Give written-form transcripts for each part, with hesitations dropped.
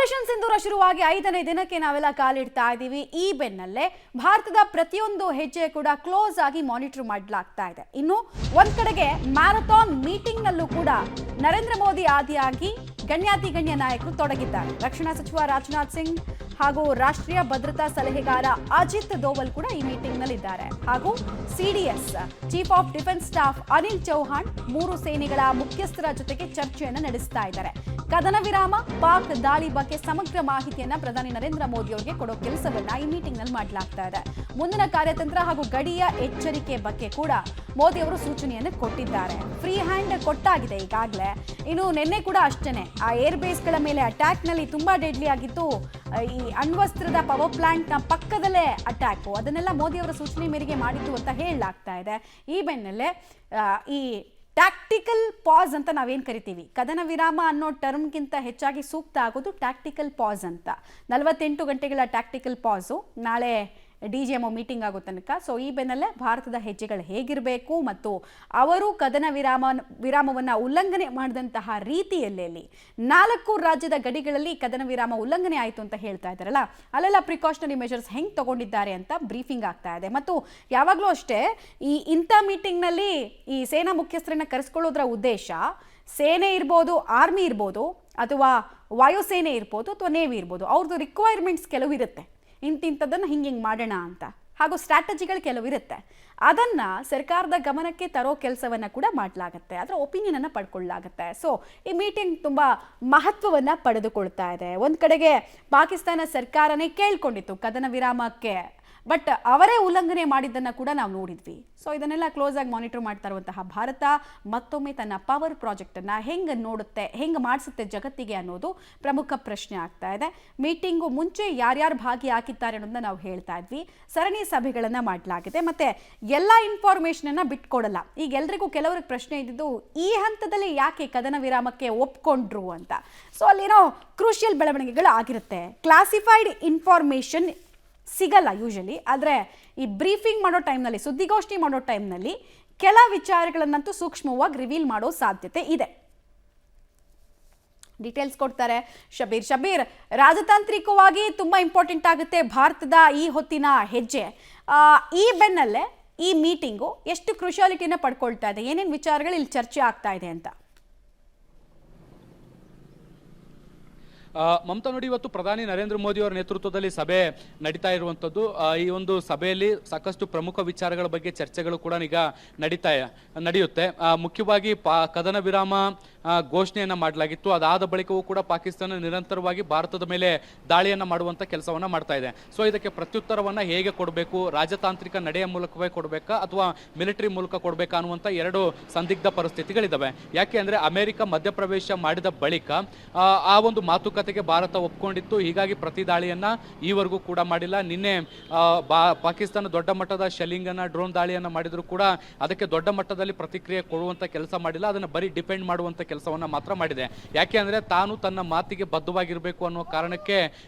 Operation ಸಿಂಧೂರ ಶುರುವಾಗಿ 5ನೇ ದಿನಕ್ಕೆ ನಾವೆಲ್ಲ ಕಾಲಿಡ್ತಾ ಇದ್ದೀವಿ. ಈ ಬೆನ್ನಲ್ಲೇ ಭಾರತದ ಪ್ರತಿಯೊಂದು ಹೆಜ್ಜೆ ಕೂಡ ಕ್ಲೋಸ್ ಆಗಿ ಮಾನಿಟರ್ ಮಾಡಲಾಗ್ತಾ ಇದೆ. ಇನ್ನು ಒಂದ್ ಕಡೆಗೆ ಮ್ಯಾರಥಾನ್ ಮೀಟಿಂಗ್ ನಲ್ಲೂ ಕೂಡ ನರೇಂದ್ರ ಮೋದಿ ಆದಿಯಾಗಿ ಗಣ್ಯ ನಾಯಕರು ತೊಡಗಿದ್ದಾರೆ. ರಕ್ಷಣಾ ಸಚಿವ ರಾಜನಾಥ್ ಸಿಂಗ್ ಹಾಗೂ ರಾಷ್ಟ್ರೀಯ ಭದ್ರತಾ ಸಲಹೆಗಾರ ಅಜಿತ್ ದೋವಲ್ ಕೂಡ ಈ ಮೀಟಿಂಗ್ ನಲ್ಲಿದ್ದಾರೆ. ಹಾಗೂ CDS chief of defence staff Anil Chauhan 3 ಸೇನೆಗಳ ಮುಖ್ಯಸ್ಥರ ಜೊತೆಗೆ ಚರ್ಚೆಯನ್ನು ನಡೆಸ್ತಾ ಇದ್ದಾರೆ. ಕದನ ವಿರಾಮ, ಪಾಕ್ ದಾಳಿ ಬಗ್ಗೆ ಸಮಗ್ರ ಮಾಹಿತಿಯನ್ನ ಪ್ರಧಾನಿ ನರೇಂದ್ರ ಮೋದಿ ಅವರಿಗೆ ಕೊಡೋ ಕೆಲಸವನ್ನ ಈ ಮೀಟಿಂಗ್ ನಲ್ಲಿ ಮಾಡಲಾಗ್ತಾ ಇದೆ. ಮುಂದಿನ ಕಾರ್ಯತಂತ್ರ ಹಾಗೂ ಗಡಿಯ ಎಚ್ಚರಿಕೆ ಬಗ್ಗೆ ಕೂಡ ಮೋದಿ ಅವರು ಸೂಚನೆಯನ್ನು ಕೊಟ್ಟಿದ್ದಾರೆ. ಫ್ರೀ ಹ್ಯಾಂಡ್ ಕೊಟ್ಟಾಗಿದೆ ಈಗಾಗಲೇ. ಇನ್ನು ನಿನ್ನೆ ಕೂಡ ಅಷ್ಟೇನೆ ಆ ಏರ್ ಬೇಸ್ಗಳ ಮೇಲೆ ಅಟ್ಯಾಕ್ ನಲ್ಲಿ ತುಂಬಾ ಡೆಡ್ಲಿ ಆಗಿತ್ತು. ಈ ಅಣ್ವಸ್ತ್ರದ ಪವರ್ ಪ್ಲಾಂಟ್ ನ ಪಕ್ಕದಲ್ಲೇ ಅಟ್ಯಾಕ್, ಅದನ್ನೆಲ್ಲ ಮೋದಿ ಅವರ ಸೂಚನೆ ಮೇರೆಗೆ ಮಾಡಿತ್ತು ಅಂತ ಹೇಳಲಾಗ್ತಾ ಇದೆ. ಈ ಬೆನ್ನಲ್ಲೇ ಈ ಟ್ಯಾಕ್ಟಿಕಲ್ ಪಾಸ್ ಅಂತ ನಾವೇನು ಕರಿತೀವಿ, ಕದನ ವಿರಾಮ ಅನ್ನೋ ಟರ್ಮ್ಗಿಂತ ಹೆಚ್ಚಾಗಿ ಸೂಕ್ತ ಆಗೋದು ಟ್ಯಾಕ್ಟಿಕಲ್ ಪಾಸ್ ಅಂತ. 48 ಗಂಟೆಗಳ ಟ್ಯಾಕ್ಟಿಕಲ್ ಪಾಸು ನಾಳೆ DGMO ಮೀಟಿಂಗ್ ಆಗೋ ತನಕ. ಸೊ ಈ ಬೆನ್ನಲ್ಲೇ ಭಾರತದ ಹೆಜ್ಜೆಗಳು ಹೇಗಿರಬೇಕು ಮತ್ತು ಅವರು ಕದನ ವಿರಾಮವನ್ನು ಉಲ್ಲಂಘನೆ ಮಾಡಿದಂತಹ ರೀತಿಯಲ್ಲಿ 4 ರಾಜ್ಯದ ಗಡಿಗಳಲ್ಲಿ ಕದನ ವಿರಾಮ ಉಲ್ಲಂಘನೆ ಆಯಿತು ಅಂತ ಹೇಳ್ತಾ ಇದ್ದಾರಲ್ಲ, ಅಲ್ಲೆಲ್ಲ ಪ್ರಿಕಾಷನರಿ ಮೆಷರ್ಸ್ ಹೆಂಗೆ ತಗೊಂಡಿದ್ದಾರೆ ಅಂತ ಬ್ರೀಫಿಂಗ್ ಆಗ್ತಾ ಇದೆ. ಮತ್ತು ಯಾವಾಗಲೂ ಅಷ್ಟೇ ಇಂಥ ಮೀಟಿಂಗ್ನಲ್ಲಿ ಈ ಸೇನಾ ಮುಖ್ಯಸ್ಥರನ್ನ ಕರೆಸ್ಕೊಳ್ಳೋದ್ರ ಉದ್ದೇಶ ಸೇನೆ ಇರ್ಬೋದು, ಆರ್ಮಿ ಇರ್ಬೋದು, ಅಥವಾ ವಾಯುಸೇನೆ ಇರ್ಬೋದು, ಅಥವಾ ನೇವಿ ಇರ್ಬೋದು, ಅವ್ರದ್ದು ರಿಕ್ವೈರ್ಮೆಂಟ್ಸ್ ಕೆಲವು ಇರುತ್ತೆ. ಇಂಥದ್ದನ್ನು ಹಿಂಗೆ ಮಾಡೋಣ ಅಂತ, ಹಾಗೂ ಸ್ಟ್ರಾಟಜಿಗಳು ಕೆಲವು ಇರುತ್ತೆ. ಅದನ್ನು ಸರ್ಕಾರದ ಗಮನಕ್ಕೆ ತರೋ ಕೆಲಸವನ್ನು ಕೂಡ ಮಾಡಲಾಗತ್ತೆ, ಅದರ ಒಪಿನಿಯನನ್ನು ಪಡ್ಕೊಳ್ಳಲಾಗತ್ತೆ. ಸೊ ಈ ಮೀಟಿಂಗ್ ತುಂಬ ಮಹತ್ವವನ್ನು ಪಡೆದುಕೊಳ್ತಾ ಇದೆ. ಒಂದು ಕಡೆಗೆ ಪಾಕಿಸ್ತಾನ ಸರ್ಕಾರನೇ ಕೇಳ್ಕೊಂಡಿತ್ತು ಕದನ ವಿರಾಮಕ್ಕೆ, ಬಟ್ ಅವರೇ ಉಲ್ಲಂಘನೆ ಮಾಡಿದ್ದನ್ನು ಕೂಡ ನಾವು ನೋಡಿದ್ವಿ. ಸೊ ಇದನ್ನೆಲ್ಲ ಕ್ಲೋಸ್ ಆಗಿ ಮಾನಿಟರ್ ಮಾಡ್ತಾ ಇರುವಂತಹ ಭಾರತ ಮತ್ತೊಮ್ಮೆ ತನ್ನ ಪವರ್ ಪ್ರಾಜೆಕ್ಟನ್ನು ಹೆಂಗೆ ನೋಡುತ್ತೆ, ಹೆಂಗೆ ಮಾಡಿಸುತ್ತೆ ಜಗತ್ತಿಗೆ ಅನ್ನೋದು ಪ್ರಮುಖ ಪ್ರಶ್ನೆ ಆಗ್ತಾ ಇದೆ. ಮೀಟಿಂಗು ಮುಂಚೆ ಯಾರ್ಯಾರು ಭಾಗಿಯಾಗಿದ್ದಾರೆ ಅನ್ನೋದನ್ನ ನಾವು ಹೇಳ್ತಾ ಇದ್ವಿ. ಸರಣಿ ಸಭೆಗಳನ್ನು ಮಾಡಲಾಗಿದೆ, ಮತ್ತೆ ಎಲ್ಲ ಇನ್ಫಾರ್ಮೇಷನನ್ನು ಬಿಟ್ಕೊಡಲ್ಲ. ಈಗ ಎಲ್ರಿಗೂ ಕೆಲವ್ರಿಗೆ ಪ್ರಶ್ನೆ ಇದ್ದಿದ್ದು ಈ ಹಂತದಲ್ಲಿ ಯಾಕೆ ಕದನ ವಿರಾಮಕ್ಕೆ ಒಪ್ಕೊಂಡ್ರು ಅಂತ. ಸೊ ಅಲ್ಲೇನೋ ಕ್ರೂಷಿಯಲ್ ಬೆಳವಣಿಗೆಗಳು ಆಗಿರುತ್ತೆ. ಕ್ಲಾಸಿಫೈಡ್ ಇನ್ಫಾರ್ಮೇಷನ್ ಸಿಗಲ್ಲ ಯೂಶಲಿ, ಆದರೆ ಈ ಬ್ರೀಫಿಂಗ್ ಮಾಡೋ ಟೈಮ್ನಲ್ಲಿ, ಸುದ್ದಿಗೋಷ್ಠಿ ಮಾಡೋ ಟೈಮ್ನಲ್ಲಿ ಕೆಲ ವಿಚಾರಗಳನ್ನಂತೂ ಸೂಕ್ಷ್ಮವಾಗಿ ರಿವೀಲ್ ಮಾಡೋ ಸಾಧ್ಯತೆ ಇದೆ. ಡೀಟೇಲ್ಸ್ ಕೊಡ್ತಾರೆ ಶಬೀರ್. ರಾಜತಾಂತ್ರಿಕವಾಗಿ ತುಂಬ ಇಂಪಾರ್ಟೆಂಟ್ ಆಗುತ್ತೆ ಭಾರತದ ಈ ಹೊತ್ತಿನ ಹೆಜ್ಜೆ. ಈ ಬೆನ್ನಲ್ಲೇ ಈ ಮೀಟಿಂಗು ಎಷ್ಟು ಕ್ರುಷಿಯಾಲಿಟಿನ ಪಡ್ಕೊಳ್ತಾ ಇದೆ, ಏನೇನು ವಿಚಾರಗಳು ಇಲ್ಲಿ ಚರ್ಚೆ ಆಗ್ತಾ ಇದೆ ಅಂತ. ಮಮತಾ ನೋಡಿ, ಇವತ್ತು ಪ್ರಧಾನಿ ನರೇಂದ್ರ ಮೋದಿ ಅವರ ನೇತೃತ್ವದಲ್ಲಿ ಸಭೆ ನಡೀತಾ ಇರುವಂಥದ್ದು. ಈ ಒಂದು ಸಭೆಯಲ್ಲಿ ಸಾಕಷ್ಟು ಪ್ರಮುಖ ವಿಚಾರಗಳ ಬಗ್ಗೆ ಚರ್ಚೆಗಳು ಕೂಡ ಈಗ ನಡೆಯುತ್ತೆ. ಮುಖ್ಯವಾಗಿ ಕದನ ವಿರಾಮ ಘೋಷಣೆಯನ್ನ ಮಾಡಲಾಗಿತ್ತು. ಅದಾದ ಬಳಿಕವೂ ಕೂಡ ಪಾಕಿಸ್ತಾನ ನಿರಂತರವಾಗಿ ಭಾರತದ ಮೇಲೆ ದಾಳಿಯನ್ನ ಮಾಡುವಂತ ಕೆಲಸವನ್ನ ಮಾಡ್ತಾ ಇದೆ. ಸೊ ಇದಕ್ಕೆ ಪ್ರತ್ಯುತ್ತರವನ್ನ ಹೇಗೆ ಕೊಡಬೇಕು, ರಾಜತಾಂತ್ರಿಕ ನಡೆಯ ಮೂಲಕವೇ ಕೊಡಬೇಕಾ ಅಥವಾ ಮಿಲಿಟರಿ ಮೂಲಕ ಕೊಡಬೇಕಾ ಅನ್ನುವಂಥ 2 ಸಂದಿಗ್ಧ ಪರಿಸ್ಥಿತಿಗಳಿದ್ದಾವೆ. ಯಾಕೆ ಅಂದ್ರೆ ಅಮೆರಿಕ ಮಧ್ಯಪ್ರವೇಶ ಮಾಡಿದ ಬಳಿಕ ಆ ಒಂದು ಮಾತುಕತೆಗೆ ಭಾರತ ಒಪ್ಕೊಂಡಿತ್ತು. ಹೀಗಾಗಿ ಪ್ರತಿ ದಾಳಿಯನ್ನ ಈವರೆಗೂ ಕೂಡ ಮಾಡಿಲ್ಲ. ನಿನ್ನೆ ಪಾಕಿಸ್ತಾನ ದೊಡ್ಡ ಮಟ್ಟದ ಶೆಲ್ಲಿಂಗ್ ಅನ್ನ, ಡ್ರೋನ್ ದಾಳಿಯನ್ನ ಮಾಡಿದ್ರು ಕೂಡ ಅದಕ್ಕೆ ದೊಡ್ಡ ಮಟ್ಟದಲ್ಲಿ ಪ್ರತಿಕ್ರಿಯೆ ಕೊಡುವಂತ ಕೆಲಸ ಮಾಡಿಲ್ಲ. ಅದನ್ನ ಬರೀ ಡಿಪೆಂಡ್ ಮಾಡುವಂತ ಕೆಲಸವನ್ನ ಮಾತ್ರ ಮಾಡಿದೆ. ಯಾಕೆ ಅಂದ್ರೆ ತಾನು ತನ್ನ ಮಾತಿಗೆ ಬದ್ಧವಾಗಿರಬೇಕು ಅನ್ನೋ ಕಾರಣಕ್ಕೆ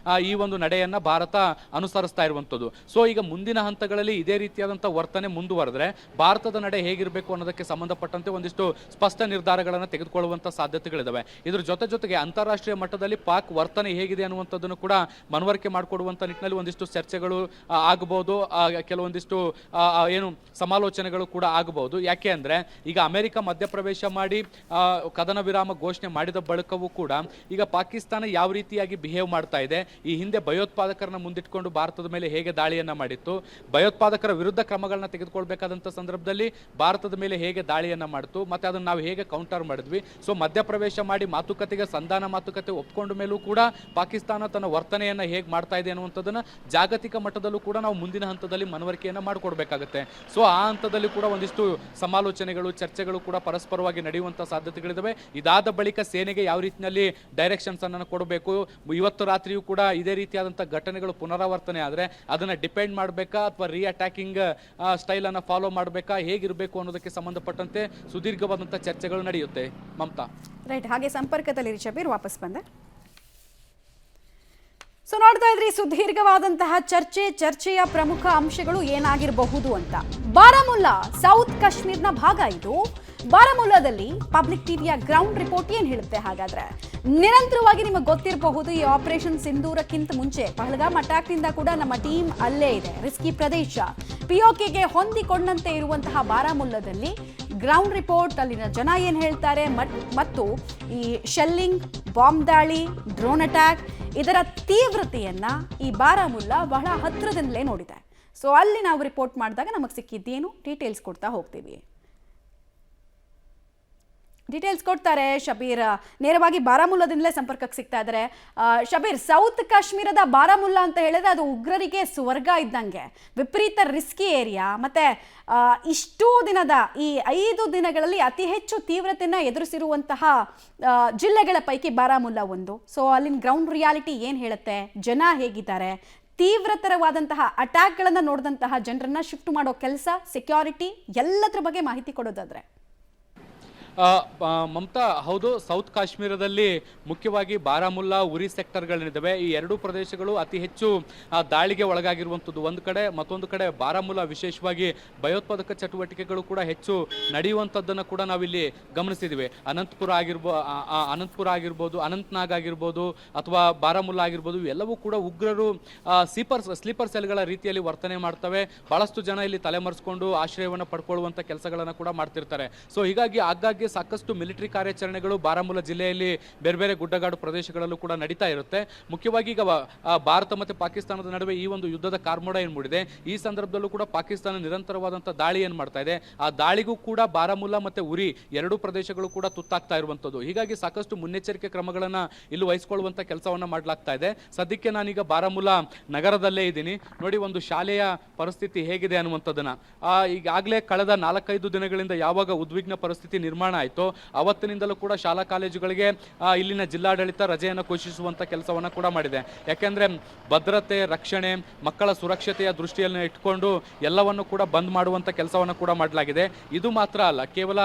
ಈ ಒಂದು ನಡೆಯನ್ನ ಭಾರತ ಅನುಸರಿಸ್ತಾ ಇರುವಂತದ್ದು. ಸೊ ಈಗ ಮುಂದಿನ ಹಂತಗಳಲ್ಲಿ ಇದೇ ರೀತಿಯಾದಂತಹ ವರ್ತನೆ ಮುಂದುವರೆದ್ರೆ ಭಾರತದ ನಡೆ ಹೇಗಿರಬೇಕು ಅನ್ನೋದಕ್ಕೆ ಸಂಬಂಧಪಟ್ಟಂತೆ ಒಂದಿಷ್ಟು ಸ್ಪಷ್ಟ ನಿರ್ಧಾರಗಳನ್ನು ತೆಗೆದುಕೊಳ್ಳುವಂತ ಸಾಧ್ಯತೆಗಳಿದಾವೆ. ಇದ್ರ ಜೊತೆಗೆ ಅಂತಾರಾಷ್ಟ್ರೀಯ ಮಟ್ಟದಲ್ಲಿ ಪಾಕ್ ವರ್ತನೆ ಹೇಗಿದೆ ಅನ್ನುವಂಥದ್ದನ್ನು ಕೂಡ ಮನವರಿಕೆ ಮಾಡಿಕೊಡುವಂತ ನಿಟ್ಟಿನಲ್ಲಿ ಒಂದಿಷ್ಟು ಚರ್ಚೆಗಳು ಆಗಬಹುದು, ಕೆಲವೊಂದಿಷ್ಟು ಏನು ಸಮಾಲೋಚನೆಗಳು ಕೂಡ ಆಗಬಹುದು. ಯಾಕೆ ಅಂದ್ರೆ ಈಗ ಅಮೆರಿಕ ಮಧ್ಯಪ್ರವೇಶ ಮಾಡಿ ಕದನ ವಿರಾಮ ಘೋಷಣೆ ಮಾಡಿದ ಬಳಿಕವೂ ಕೂಡ ಈಗ ಪಾಕಿಸ್ತಾನ ಯಾವ ರೀತಿಯಾಗಿ ಬಿಹೇವ್ ಮಾಡ್ತಾ ಇದೆ, ಈ ಹಿಂದೆ ಭಯೋತ್ಪಾದಕರನ್ನ ಮುಂದಿಟ್ಕೊಂಡು ಭಾರತದ ಮೇಲೆ ಹೇಗೆ ದಾಳಿಯನ್ನ ಮಾಡಿತ್ತು, ಭಯೋತ್ಪಾದಕರ ವಿರುದ್ಧ ಕ್ರಮಗಳನ್ನ ತೆಗೆದುಕೊಳ್ಬೇಕಾದಂತ ಸಂದರ್ಭದಲ್ಲಿ ಭಾರತದ ಮೇಲೆ ಹೇಗೆ ದಾಳಿಯನ್ನ ಮಾಡಿತು, ಮತ್ತೆ ಅದನ್ನ ನಾವು ಹೇಗೆ ಕೌಂಟರ್ ಮಾಡಿದ್ವಿ. ಸೊ ಮಧ್ಯಪ್ರವೇಶ ಮಾಡಿ ಮಾತುಕತೆಗೆ ಸಂಧಾನ ಮಾತುಕತೆ ಒಪ್ಕೊಂಡ ಮೇಲೂ ಕೂಡ ಪಾಕಿಸ್ತಾನ ತನ್ನ ವರ್ತನೆಯನ್ನ ಹೇಗೆ ಮಾಡ್ತಾ ಇದೆ ಅನ್ನುವಂಥದ್ದನ್ನ ಜಾಗತಿಕ ಮಟ್ಟದಲ್ಲೂ ಕೂಡ ನಾವು ಮುಂದಿನ ಹಂತದಲ್ಲಿ ಮನವರಿಕೆಯನ್ನ ಮಾಡಿಕೊಡ್ಬೇಕಾಗತ್ತೆ. ಸೊ ಆ ಹಂತದಲ್ಲಿ ಕೂಡ ಒಂದಿಷ್ಟು ಸಮಾಲೋಚನೆಗಳು, ಚರ್ಚೆಗಳು ಕೂಡ ಪರಸ್ಪರವಾಗಿ ನಡೆಯುವಂತ ಸಾಧ್ಯತೆಗಳಿದಾವೆ. ಇದಾದ ಬಳಿಕ ಸೇನೆಗೆ ಯಾವ ರೀತಿಯಲ್ಲಿ ಡೈರೆಕ್ಷನ್ಸ್ ಅನ್ನು ಕೊಡಬೇಕು, ಇವತ್ತು ರಾತ್ರಿಯೂ ಕೂಡ ಇದೇ ರೀತಿಯಾದಂತಹ ಘಟನೆಗಳು ಪುನರಾವರ್ತನೆ ಆದ್ರೆ ಅದನ್ನ ಡಿಪೆಂಡ್ ಮಾಡಬೇಕಾ ಅಥವಾ ಅಟ್ಯಾಕಿಂಗ್ ಸ್ಟೈಲ್ ಅನ್ನ ಫಾಲೋ ಮಾಡಬೇಕಾ, ಹೇಗಿರಬೇಕು ಅನ್ನೋದಕ್ಕೆ ಸಂಬಂಧಪಟ್ಟಂತೆ ಸುದೀರ್ಘವಾದಂತಹ ಚರ್ಚೆಗಳು ನಡೆಯುತ್ತೆ. ಮಮತಾ ರೈಟ್, ಹಾಗೆ ಸಂಪರ್ಕದಲ್ಲಿ ಶಬೀರ್ ವಾಪಸ್ ಬಂದೆ. ಸೊ ನೋಡ್ತಾ ಇದ್ರಿ ಸುದೀರ್ಘವಾದಂತಹ ಚರ್ಚೆಯ ಪ್ರಮುಖ ಅಂಶಗಳು ಏನಾಗಿರಬಹುದು ಅಂತ. ಬಾರಾಮುಲ್ಲಾ ಸೌತ್ ಕಾಶ್ಮೀರ್ನ ಭಾಗ ಇದು. ಬಾರಾಮುಲ್ಲಾದಲ್ಲಿ ಪಬ್ಲಿಕ್ ಟಿವಿಯ ಗ್ರೌಂಡ್ ರಿಪೋರ್ಟ್ ಏನ್ ಹೇಳುತ್ತೆ ಹಾಗಾದ್ರೆ? ನಿರಂತರವಾಗಿ ನಿಮಗೆ ಗೊತ್ತಿರಬಹುದು, ಈ ಆಪರೇಷನ್ ಸಿಂಧೂರಕ್ಕಿಂತ ಮುಂಚೆ ಪಹಲ್ಗಾಮ್ ಅಟ್ಯಾಕ್ ನಿಂದ ಕೂಡ ನಮ್ಮ ಟೀಮ್ ಅಲ್ಲೇ ಇದೆ. ರಿಸ್ಕಿ ಪ್ರದೇಶ, ಪಿಒಕೆಗೆ ಹೊಂದಿಕೊಂಡಂತೆ ಇರುವಂತಹ ಬಾರಾಮುಲ್ಲಾದಲ್ಲಿ ಗ್ರೌಂಡ್ ರಿಪೋರ್ಟ್, ಅಲ್ಲಿನ ಜನ ಏನ್ ಹೇಳ್ತಾರೆ ಮತ್ತು ಈ ಶೆಲ್ಲಿಂಗ್, ಬಾಂಬ್ ದಾಳಿ, ಡ್ರೋನ್ ಅಟ್ಯಾಕ್ ಇದರ ತೀವ್ರತೆಯನ್ನ ಈ ಬಾರಾಮುಲ್ಲಾ ಬಹಳ ಹತ್ತಿರದಿಂದಲೇ ನೋಡಿದೆ. ಸೊ ಅಲ್ಲಿ ನಾವು ರಿಪೋರ್ಟ್ ಮಾಡಿದಾಗ ನಮಗೆ ಸಿಕ್ಕಿದ್ದೇನು ಡೀಟೇಲ್ಸ್ ಕೊಡ್ತಾ ಹೋಗ್ತೀವಿ. ಡೀಟೇಲ್ಸ್ ಕೊಡ್ತಾರೆ ಶಬೀರ್, ನೇರವಾಗಿ ಬಾರಾಮುಲ್ಲಾದಿಂದಲೇ ಸಂಪರ್ಕಕ್ಕೆ ಸಿಗ್ತಾ ಇದ್ದಾರೆ. ಶಬೀರ್, ಸೌತ್ ಕಾಶ್ಮೀರದ ಬಾರಾಮುಲ್ಲಾ ಅಂತ ಹೇಳಿದ್ರೆ ಅದು ಉಗ್ರರಿಗೆ ಸ್ವರ್ಗ ಇದ್ದಂಗೆ, ವಿಪರೀತ ರಿಸ್ಕಿ ಏರಿಯಾ. ಮತ್ತೆ ಇಷ್ಟೂ ದಿನದ ಈ 5 ದಿನಗಳಲ್ಲಿ ಅತಿ ಹೆಚ್ಚು ತೀವ್ರತೆಯನ್ನು ಎದುರಿಸಿರುವಂತಹ ಜಿಲ್ಲೆಗಳ ಪೈಕಿ ಬಾರಾಮುಲ್ಲಾ ಒಂದು. ಸೊ ಅಲ್ಲಿನ ಗ್ರೌಂಡ್ ರಿಯಾಲಿಟಿ ಏನು ಹೇಳುತ್ತೆ, ಜನ ಹೇಗಿದ್ದಾರೆ, ತೀವ್ರತರವಾದಂತಹ ಅಟ್ಯಾಕ್ಗಳನ್ನು ನೋಡಿದಂತಹ ಜನರನ್ನ ಶಿಫ್ಟ್ ಮಾಡೋ ಕೆಲಸ, ಸೆಕ್ಯೂರಿಟಿ ಎಲ್ಲದರ ಬಗ್ಗೆ ಮಾಹಿತಿ ಕೊಡೋದಾದ್ರೆ? ಮಮತಾ, ಹೌದು, ಸೌತ್ ಕಾಶ್ಮೀರದಲ್ಲಿ ಮುಖ್ಯವಾಗಿ ಬಾರಾಮುಲ್ಲಾ, ಉರಿ ಸೆಕ್ಟರ್ಗಳಿದ್ದಾವೆ. ಈ ಎರಡೂ ಪ್ರದೇಶಗಳು ಅತಿ ಹೆಚ್ಚು ದಾಳಿಗೆ ಒಳಗಾಗಿರುವಂಥದ್ದು ಒಂದು ಕಡೆ, ಮತ್ತೊಂದು ಕಡೆ ಬಾರಾಮುಲ್ಲಾ ವಿಶೇಷವಾಗಿ ಭಯೋತ್ಪಾದಕ ಚಟುವಟಿಕೆಗಳು ಕೂಡ ಹೆಚ್ಚು ನಡೆಯುವಂಥದ್ದನ್ನು ಕೂಡ ನಾವಿಲ್ಲಿ ಗಮನಿಸಿದ್ದೀವಿ. ಅನಂತಪುರ ಆಗಿರ್ಬೋದು, ಅನಂತ್ನಾಗ್ ಆಗಿರ್ಬೋದು, ಅಥವಾ ಬಾರಾಮುಲ್ಲಾ ಆಗಿರ್ಬೋದು, ಇವೆಲ್ಲವೂ ಕೂಡ ಉಗ್ರರು ಸ್ಲೀಪರ್ ಸೆಲ್ಗಳ ರೀತಿಯಲ್ಲಿ ವರ್ತನೆ ಮಾಡ್ತವೆ. ಬಹಳಷ್ಟು ಜನ ಇಲ್ಲಿ ತಲೆಮರೆಸ್ಕೊಂಡು ಆಶ್ರಯವನ್ನು ಪಡ್ಕೊಳ್ಳುವಂಥ ಕೆಲಸಗಳನ್ನು ಕೂಡ ಮಾಡ್ತಿರ್ತಾರೆ. ಸೊ ಹೀಗಾಗಿ ಆಗಾಗ್ಗೆ ಸಾಕಷ್ಟು ಮಿಲಿಟರಿ ಕಾರ್ಯಾಚರಣೆಗಳು ಬಾರಾಮುಲ್ಲಾ ಜಿಲ್ಲೆಯಲ್ಲಿ ಬೇರೆ ಬೇರೆ ಗುಡ್ಡಗಾಡು ಪ್ರದೇಶಗಳಲ್ಲೂ ಕೂಡ ನಡೀತಾ ಇರುತ್ತೆ. ಮುಖ್ಯವಾಗಿ ಈಗ ಭಾರತ ಮತ್ತು ಪಾಕಿಸ್ತಾನದ ನಡುವೆ ಈ ಒಂದು ಯುದ್ಧದ ಕಾರ್ಮೋಡ ಏನು ಮೂಡಿದೆ. ಈ ಸಂದರ್ಭದಲ್ಲೂ ಕೂಡ ಪಾಕಿಸ್ತಾನ ನಿರಂತರವಾದಂಥ ದಾಳಿ ಏನು ಮಾಡ್ತಾ ಇದೆ, ಆ ದಾಳಿಗೂ ಕೂಡ ಬಾರಾಮುಲ್ಲಾ ಮತ್ತು ಉರಿ ಎರಡೂ ಪ್ರದೇಶಗಳು ಕೂಡ ತುತ್ತಾಗ್ತಾ ಇರುವಂಥದ್ದು. ಹೀಗಾಗಿ ಸಾಕಷ್ಟು ಮುನ್ನೆಚ್ಚರಿಕೆ ಕ್ರಮಗಳನ್ನು ಇಲ್ಲಿ ವಹಿಸಿಕೊಳ್ಳುವಂಥ ಕೆಲಸವನ್ನು ಮಾಡಲಾಗ್ತಾ ಇದೆ. ಸದ್ಯಕ್ಕೆ ನಾನೀಗ ಬಾರಾಮುಲ್ಲಾ ನಗರದಲ್ಲೇ ಇದ್ದೀನಿ. ನೋಡಿ, ಒಂದು ಶಾಲೆಯ ಪರಿಸ್ಥಿತಿ ಹೇಗಿದೆ ಅನ್ನುವಂಥದ್ದನ್ನ ಈಗಾಗಲೇ ಕಳೆದ 4-5 ದಿನಗಳಿಂದ ಯಾವಾಗ ಉದ್ವಿಗ್ನ ಪರಿಸ್ಥಿತಿ ನಿರ್ಮಾಣ ಆಯಿತು ಅವತ್ತಿನಿಂದಲೂ ಕೂಡ ಶಾಲಾ ಕಾಲೇಜುಗಳಿಗೆ ಇಲ್ಲಿನ ಜಿಲ್ಲಾಡಳಿತ ರಜೆಯನ್ನು ಘೋಷಿಸುವಂಥ ಕೆಲಸವನ್ನು ಕೂಡ ಮಾಡಿದೆ. ಯಾಕೆಂದರೆ ಭದ್ರತೆ, ರಕ್ಷಣೆ, ಮಕ್ಕಳ ಸುರಕ್ಷತೆಯ ದೃಷ್ಟಿಯನ್ನು ಇಟ್ಕೊಂಡು ಎಲ್ಲವನ್ನು ಕೂಡ ಬಂದ್ ಮಾಡುವಂಥ ಕೆಲಸವನ್ನು ಕೂಡ ಮಾಡಲಾಗಿದೆ. ಇದು ಮಾತ್ರ ಅಲ್ಲ, ಕೇವಲ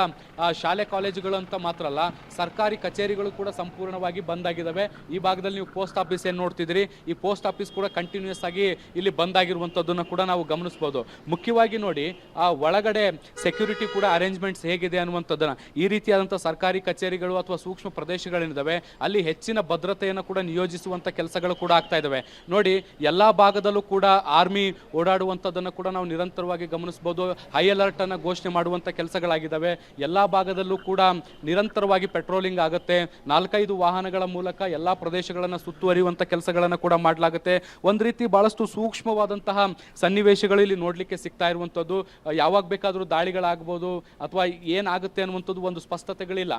ಶಾಲೆ ಕಾಲೇಜುಗಳು ಅಂತ ಮಾತ್ರ ಅಲ್ಲ, ಸರ್ಕಾರಿ ಕಚೇರಿಗಳು ಕೂಡ ಸಂಪೂರ್ಣವಾಗಿ ಬಂದ್ ಆಗಿದ್ದಾವೆ. ಈ ಭಾಗದಲ್ಲಿ ನೀವು ಪೋಸ್ಟ್ ಆಫೀಸ್ ಏನು ನೋಡ್ತಿದ್ರಿ, ಈ ಪೋಸ್ಟ್ ಆಫೀಸ್ ಕೂಡ ಕಂಟಿನ್ಯೂಸ್ ಆಗಿ ಇಲ್ಲಿ ಬಂದ್ ಆಗಿರುವಂಥದ್ದನ್ನು ಕೂಡ ನಾವು ಗಮನಿಸ್ಬೋದು. ಮುಖ್ಯವಾಗಿ ನೋಡಿ, ಆ ಒಳಗಡೆ ಸೆಕ್ಯೂರಿಟಿ ಕೂಡ ಅರೇಂಜ್ಮೆಂಟ್ಸ್ ಹೇಗಿದೆ ಅನ್ನುವಂಥದ್ದನ್ನು, ಈ ರೀತಿಯಾದಂಥ ಸರ್ಕಾರಿ ಕಚೇರಿಗಳು ಅಥವಾ ಸೂಕ್ಷ್ಮ ಪ್ರದೇಶಗಳೇನಿದ್ದಾವೆ ಅಲ್ಲಿ ಹೆಚ್ಚಿನ ಭದ್ರತೆಯನ್ನು ಕೂಡ ನಿಯೋಜಿಸುವಂಥ ಕೆಲಸಗಳು ಕೂಡ ಆಗ್ತಾ ಇದ್ದಾವೆ. ನೋಡಿ, ಎಲ್ಲ ಭಾಗದಲ್ಲೂ ಕೂಡ ಆರ್ಮಿ ಓಡಾಡುವಂಥದ್ದನ್ನು ಕೂಡ ನಾವು ನಿರಂತರವಾಗಿ ಗಮನಿಸ್ಬೋದು. ಹೈ ಅಲರ್ಟ್ ಅನ್ನು ಘೋಷಣೆ ಮಾಡುವಂಥ ಕೆಲಸಗಳಾಗಿದ್ದಾವೆ. ಎಲ್ಲ ಭಾಗದಲ್ಲೂ ಕೂಡ ನಿರಂತರವಾಗಿ ಪೆಟ್ರೋಲಿಂಗ್ ಆಗುತ್ತೆ. 4-5 ವಾಹನಗಳ ಮೂಲಕ ಎಲ್ಲ ಪ್ರದೇಶಗಳನ್ನು ಸುತ್ತುವರಿಯುವಂಥ ಕೆಲಸಗಳನ್ನು ಕೂಡ ಮಾಡಲಾಗುತ್ತೆ. ಒಂದು ರೀತಿ ಬಹಳಷ್ಟು ಸೂಕ್ಷ್ಮವಾದಂತಹ ಸನ್ನಿವೇಶಗಳು ಇಲ್ಲಿ ನೋಡಲಿಕ್ಕೆ ಸಿಗ್ತಾ ಇರುವಂಥದ್ದು. ಯಾವಾಗ ಬೇಕಾದರೂ ದಾಳಿಗಳಾಗ್ಬೋದು ಅಥವಾ ಏನಾಗುತ್ತೆ ಅನ್ನುವಂಥದ್ದು ಒಂದು ಸ್ಪಷ್ಟತೆಗಳಿಲ್ಲ.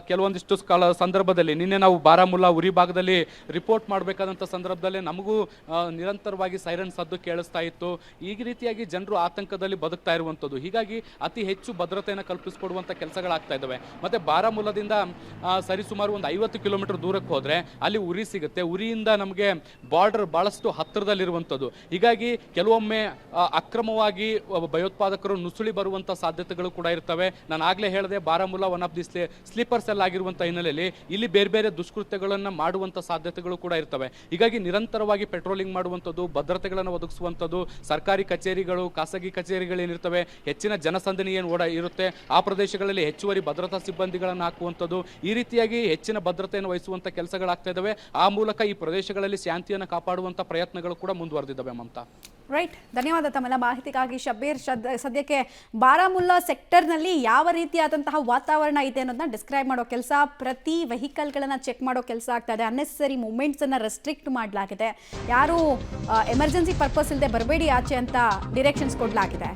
ಕೆಲವೊಂದಿಷ್ಟು ಸಂದರ್ಭದಲ್ಲಿ ನಿನ್ನೆ ನಾವು ಬಾರಾಮುಲ್ಲಾ ಉರಿ ಭಾಗದಲ್ಲಿ ರಿಪೋರ್ಟ್ ಮಾಡಬೇಕಾದಂಥ ಸಂದರ್ಭದಲ್ಲಿ ನಮಗೂ ನಿರಂತರವಾಗಿ ಸೈರನ್ ಸದ್ದು ಕೇಳಿಸ್ತಾ ಇತ್ತು. ಈ ರೀತಿಯಾಗಿ ಜನರು ಆತಂಕದಲ್ಲಿ ಬದುಕ್ತಾ ಇರುವಂಥದ್ದು. ಹೀಗಾಗಿ ಅತಿ ಹೆಚ್ಚು ಭದ್ರತೆಯನ್ನು ಕಲ್ಪಿಸಿಕೊಡುವಂಥ ಕೆಲಸಗಳಾಗ್ತಾ ಇದ್ದಾವೆ. ಮತ್ತು ಬಾರಾಮುಲ್ಲಾದಿಂದ ಸರಿಸುಮಾರು ಒಂದು 50 ಕಿಲೋಮೀಟರ್ ದೂರಕ್ಕೆ ಹೋದರೆ ಅಲ್ಲಿ ಉರಿ ಸಿಗುತ್ತೆ. ಉರಿಯಿಂದ ನಮಗೆ ಬಾರ್ಡರ್ ಭಾಳಷ್ಟು ಹತ್ತಿರದಲ್ಲಿರುವಂಥದ್ದು. ಹೀಗಾಗಿ ಕೆಲವೊಮ್ಮೆ ಅಕ್ರಮವಾಗಿ ಭಯೋತ್ಪಾದಕರು ನುಸುಳಿ ಬರುವಂಥ ಸಾಧ್ಯತೆಗಳು ಕೂಡ ಇರ್ತವೆ. ನಾನು ಆಗಲೇ ಹೇಳಿದೆ, Baramulla one of the sleeper cell ಆಗಿರುವಂಥ ಹಿನ್ನೆಲೆಯಲ್ಲಿ ಇಲ್ಲಿ ಬೇರೆ ಬೇರೆ ದುಷ್ಕೃತ್ಯಗಳನ್ನು ಮಾಡುವಂಥ ಸಾಧ್ಯತೆಗಳು ಕೂಡ ಇರ್ತವೆ. ಹೀಗಾಗಿ ನಿರಂತರವಾಗಿ ಪೆಟ್ರೋಲಿಂಗ್ ಮಾಡುವಂಥದ್ದು, ಭದ್ರತೆಗಳನ್ನು ಒದಗಿಸುವಂಥದ್ದು, ಸರ್ಕಾರಿ ಕಚೇರಿಗಳು, ಖಾಸಗಿ ಕಚೇರಿಗಳೇನಿರ್ತವೆ, ಹೆಚ್ಚಿನ ಜನಸಂದಣಿ ಏನು ಇರುತ್ತೆ ಆ ಪ್ರದೇಶಗಳಲ್ಲಿ ಹೆಚ್ಚುವರಿ ಭದ್ರತಾ ಸಿಬ್ಬಂದಿಗಳನ್ನು ಹಾಕುವಂಥದ್ದು, ಈ ರೀತಿಯಾಗಿ ಹೆಚ್ಚಿನ ಭದ್ರತೆಯನ್ನು ವಹಿಸುವಂಥ ಕೆಲಸಗಳಾಗ್ತಾ ಇದ್ದಾವೆ. ಆ ಮೂಲಕ ಈ ಪ್ರದೇಶಗಳಲ್ಲಿ ಶಾಂತಿಯನ್ನು ಕಾಪಾಡುವಂಥ ಪ್ರಯತ್ನಗಳು ಕೂಡ ಮುಂದುವರೆದಿದ್ದಾವೆ. ಮಮತಾ, ರೈಟ್, ಧನ್ಯವಾದ ತಮ್ಮೆಲ್ಲ ಮಾಹಿತಿಗಾಗಿ ಶಬೀರ್. ಸದ್ಯಕ್ಕೆ ಬಾರಾಮುಲ್ಲಾ ಸೆಕ್ಟರ್ನಲ್ಲಿ ಯಾವ ರೀತಿಯಾದಂತಹ ವಾತಾವರಣ ಇದೆ ಅನ್ನೋದನ್ನ ಡಿಸ್ಕ್ರೈಬ್ ಮಾಡೋ ಕೆಲಸ, ಪ್ರತಿ ವೆಹಿಕಲ್ಗಳನ್ನು ಚೆಕ್ ಮಾಡೋ ಕೆಲಸ ಆಗ್ತಾ ಇದೆ. ಅನ್ನೆಸರಿ ಮೂವ್ಮೆಂಟ್ಸನ್ನು ರೆಸ್ಟ್ರಿಕ್ಟ್ ಮಾಡಲಾಗಿದೆ. ಯಾರು ಎಮರ್ಜೆನ್ಸಿ ಪರ್ಪಸ್ ಇಲ್ಲದೆ ಬರಬೇಡಿ ಆಚೆ ಅಂತ ಡಿರೆಕ್ಷನ್ಸ್ ಕೊಡಲಾಗಿದೆ.